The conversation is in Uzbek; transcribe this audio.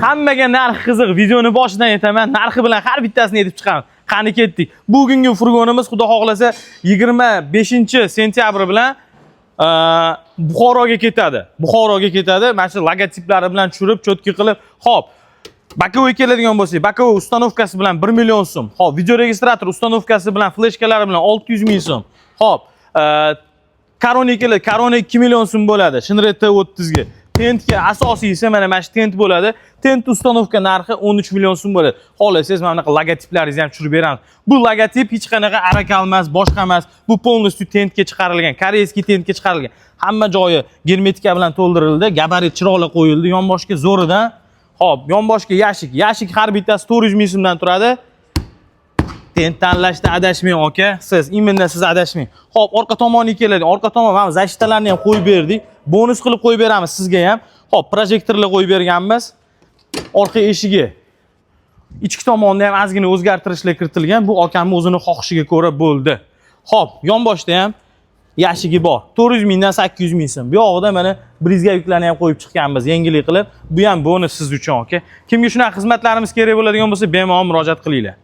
Hammaga narx qiziq. Videoni boshidan aytaman, narxi bilan har bittasini aytib chiqaman. Qani ketdik. Bugungi furgonimiz xudo xohlasa 25-sentyabr bilan Buxoroga ketadi. Mana shu logotiplari bilan tushirib, cho'tki qilib, xo'p. Bakovga keladigan bo'lsak, Bakov ustanovkasi bilan 1 million so'm. Xo'p, video registrator ustanovkasi bilan fleshkalari bilan 600 ming so'm. Xo'p, Karoni keladi. Karoni 2 million so'm bo'ladi. Shinred T30 ga. Tentga asosiysi mana shu tent bo'ladi. Tent ustanovka narxi 13 million so'm bo'ladi. Xohlasangiz mana bunaqa logotiplaringizni ham tushirib beramiz. Bu logotip hech qanaqa arakal emas, boshqa emas. Bu polностью tentga chiqarilgan, koreyskiy tentga chiqarilgan. Hamma joyi germetika bilan to'ldirildi, gabarit chiroqlar qo'yildi, yonboshga zo'ridan. Hop, yonboshga yashik. Yashik har bittasi 400 ming so'mdan turadi. Tent tanlashda adashmang aka. Siz adashmang. Hop, orqa tomoniga keladi. Orqa tomon ham zashitalarni ham qo'yib berdik. Bonus qilib qo'yib beramiz sizga ham. Hop, projektorlar qo'yib berganmiz. Orqa eshigi. Ichki tomonda ham ozgina o'zgartirishlar kiritilgan. Bu akamning o'zini xohishiga ko'ra bo'ldi. Hop, yonboshda ham yashigi bor. 400 mingdan 800 ming so'm. Bu yoqda mana brizgaviklarni ham qo'yib chiqqanmiz, yengillik qilib. Bu ham bonus siz uchun aka. Kimga shunaqa xizmatlarimiz kerak bo'ladigan bo'lsa, bemalol murojaat qilinglar.